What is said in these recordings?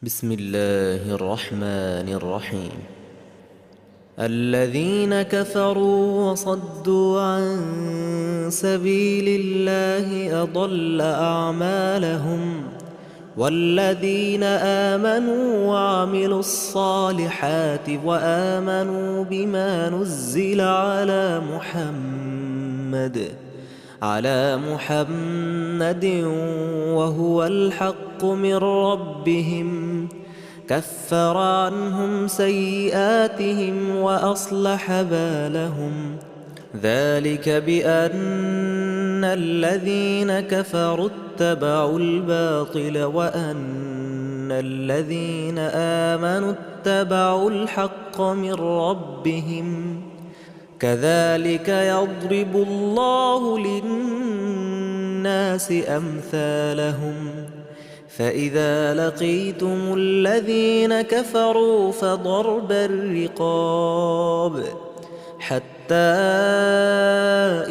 بسم الله الرحمن الرحيم. الذين كفروا وصدوا عن سبيل الله أضل أعمالهم والذين آمنوا وعملوا الصالحات وآمنوا بما نزل على محمد وهو الحق من ربهم كفر عنهم سيئاتهم وأصلح بالهم. ذلك بأن الذين كفروا اتبعوا الباطل وأن الذين آمنوا اتبعوا الحق من ربهم. كذلك يضرب الله للناس أمثالهم. فإذا لقيتم الذين كفروا فضرب الرقاب حتى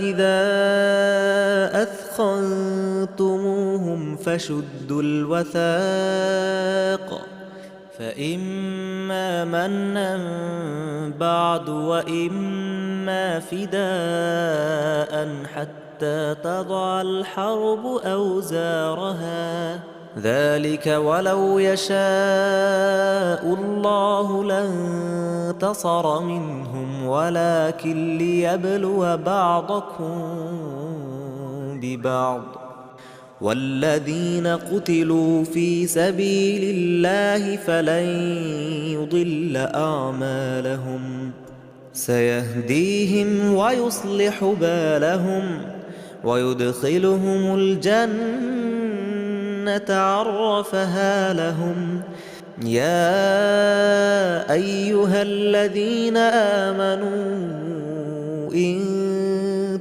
إذا أثخنتموهم فشدوا الوثاق فإما منا بعد وإما فداء حتى تضع الحرب أوزارها. ذلك ولو يشاء الله لانتصر منهم ولكن ليبلو بعضكم ببعض. والذين قتلوا في سبيل الله فلن يضل أعمالهم سيهديهم ويصلح بالهم ويدخلهم الجنة عرفها لهم. يا أيها الذين آمنوا إن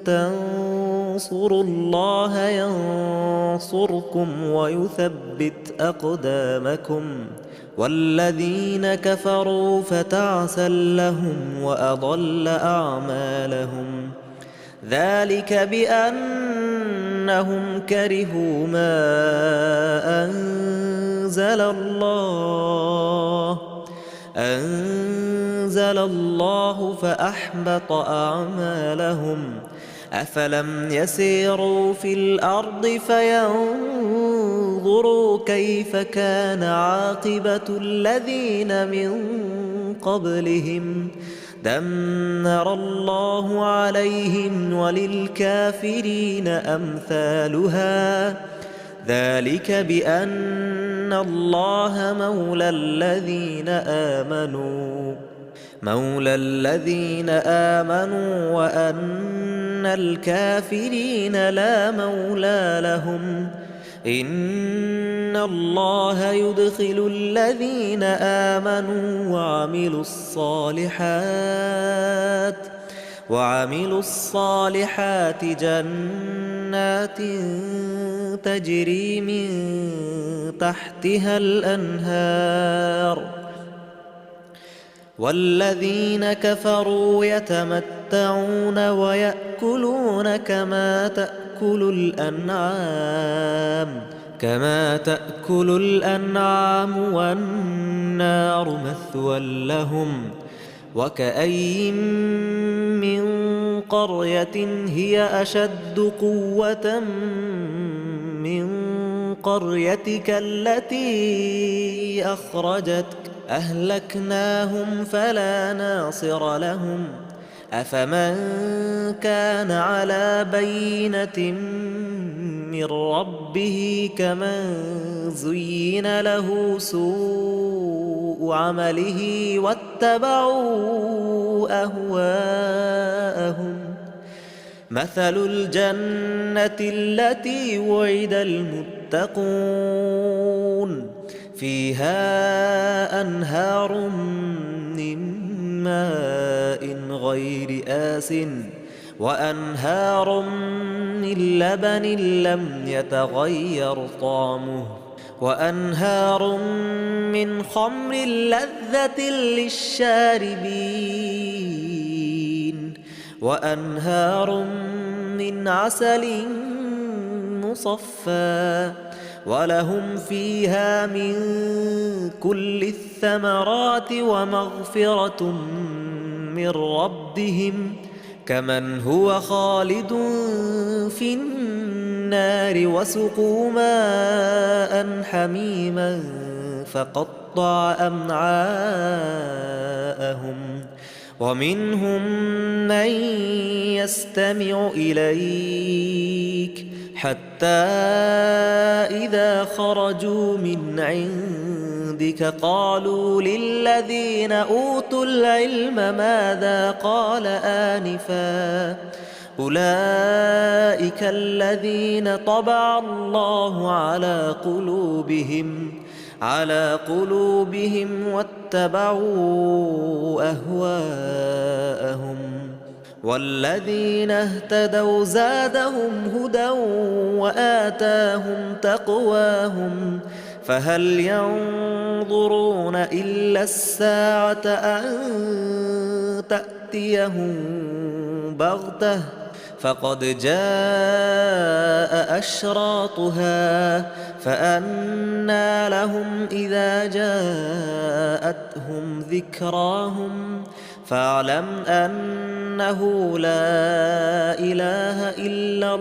تنصروا الله ينصركم ويثبت أقدامكم. والذين كفروا فتعسا لهم وأضل أعمالهم. ذلك بأنهم كرهوا ما أنزل الله فأحبط أعمالهم. أفلم يسيروا في الأرض فينظروا كيف كان عاقبة الذين من قبلهم دمر الله عليهم وللكافرين أمثالها. ذلك بأن الله مولى الذين آمنوا وأن الكافرين لا مولى لهم. إن الله يدخل الذين آمنوا وعملوا الصالحات جنات تجري من تحتها الأنهار. والذين كفروا يتمتعون ويأكلون كما تأكل الأنعام والنار مثوى لهم. وكأين من قرية هي أشد قوة من قريتك التي أخرجتك أهلكناهم فلا ناصر لهم. أفمن كان على بينة من ربه كمن زين له سوء عمله واتبعوا أهواءهم. مثل الجنة التي وعد المتقون فيها أنهار من ماء غير آسٍ وأنهار من لبن لم يتغير طعمه وأنهار من خمر لذة للشاربين وأنهار من عسل مصفى ولهم فيها من كل الثمرات ومغفرة من ربهم كمن هو خالد في النار وسقوا ماء حميما فقطع أمعاءهم ومنهم من يستمع إليك حتى إذا خرجوا من عندك قالوا للذين أوتوا العلم ماذا قال آنفا أولئك الذين طبع الله على قلوبهم واتبعوا أهواءهم والذين اهتدوا زادهم هدى وآتاهم تقواهم فهل ينظرون إلا الساعة أن تأتيهم بغتة فقد جاء أشراطها فأنى لهم إذا جاءتهم ذكراهم فاعلم أنه لا إله إلا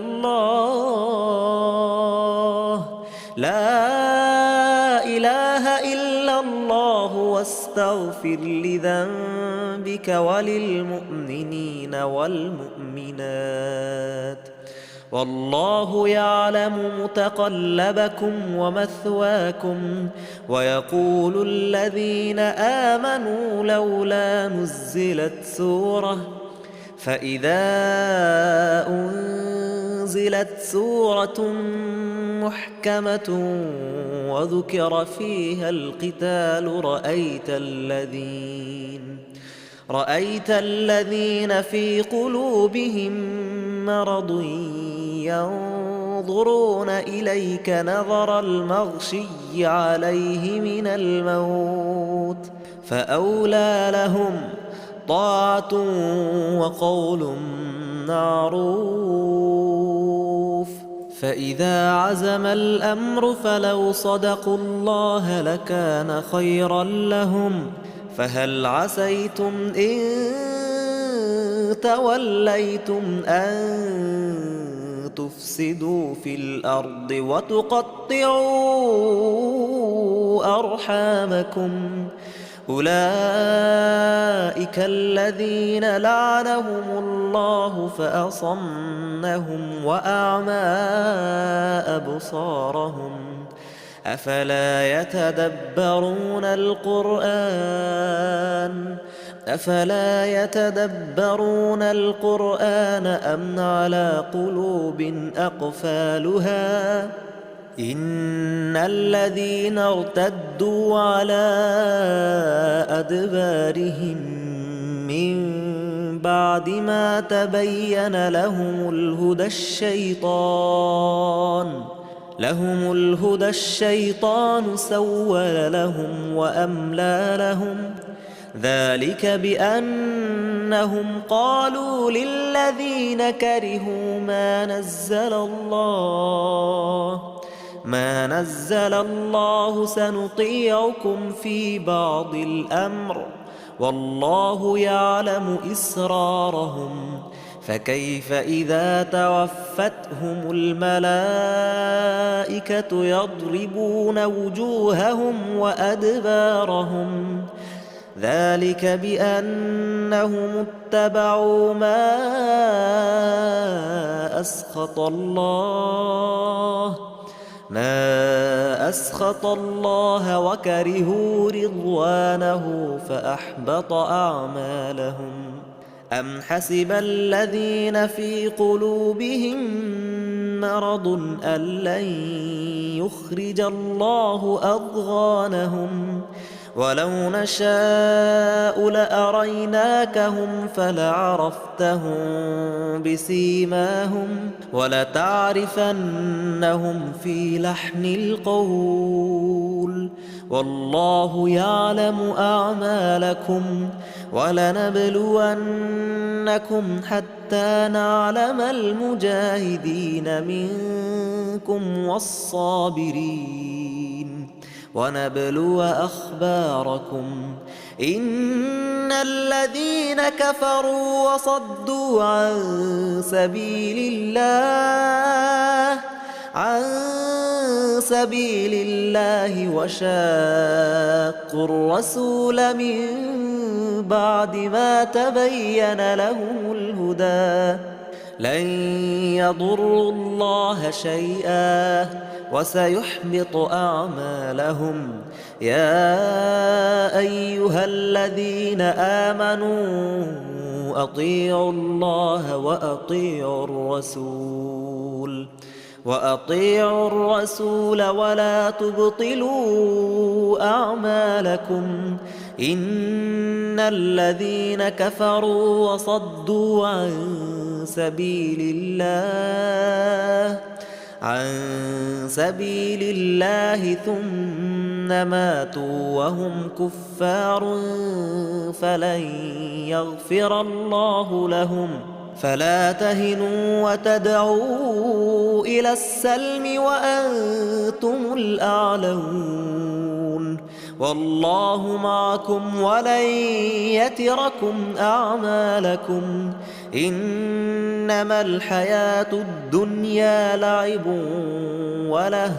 الله واستغفر لذنبك وللمؤمنين والمؤمنات والله يعلم متقلبكم ومثواكم ويقول الذين آمنوا لولا نزلت سورة فإذا أنزلت سورة محكمة وذكر فيها القتال رأيت الذين في قلوبهم مرض ينظرون إليك نظر المغشي عليه من الموت فأولى لهم طاعة وقول معروف فإذا عزم الأمر فلو صدقوا الله لكان خيرا لهم فهل عسيتم إن توليتم أن تفسدوا في الأرض وتقطعوا أرحامكم أولئك الذين لعنهم الله فأصمهم وأعمى أبصارهم أفلا يتدبرون القرآن أم على قلوب أقفالها إن الذين ارتدوا على أدبارهم من بعد ما تبين لهم الهدى الشيطان سول لهم وأملى لهم ذلك بأنهم قالوا للذين كرهوا ما نزل الله سنطيعكم في بعض الأمر والله يعلم إسرارهم فكيف إذا توفتهم الملائكة يضربون وجوههم وأدبارهم ذلك بأنهم اتبعوا ما أسخط الله وكرهوا رضوانه فأحبط أعمالهم أم حسب الذين في قلوبهم مرض أن لن يخرج الله أضغانهم ولو نشاء لأريناكهم فلعرفتهم بسيماهم ولتعرفنهم في لحن القول والله يعلم أعمالكم ولنبلونكم حتى نعلم المجاهدين منكم والصابرين ونبلو أخباركم إن الذين كفروا وصدوا عن سبيل الله وشاقوا الرسول من بعد ما تبين لهم الهدى لن يضروا الله شيئا وسيحبط أعمالهم يا أيها الذين آمنوا أطيعوا الله وأطيعوا الرسول ولا تبطلوا أعمالكم إن الذين كفروا وصدوا عن سبيل الله ثم ماتوا وهم كفار فلن يغفر الله لهم فلا تهنوا وتدعوا إلى السلم وأنتم الأعلون والله معكم ولن يتركم أعمالكم إنما الحياة الدنيا لعب وله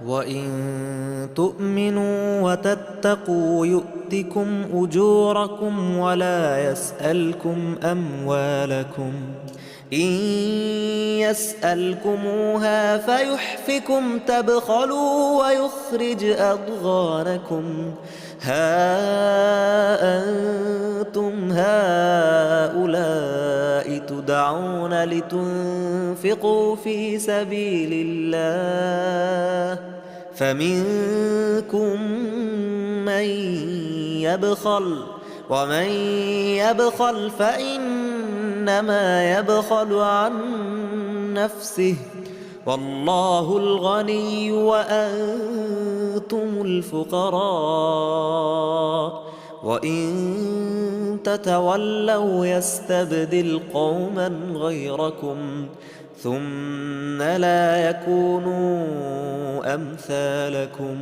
وإن تؤمنوا وتتقوا يؤتكم أجوركم ولا يسألكم أموالكم إن يسألكموها فيحفكم تبخلوا ويخرج أضغانكم ها أنتم هؤلاء تدعون لتنفقوا في سبيل الله فمنكم من يبخل ومن يبخل فإنما يبخل عن نفسه والله الغني وأنتم الفقراء وإن تتولوا يستبدل قوما غيركم ثم لا يكونوا أمثالكم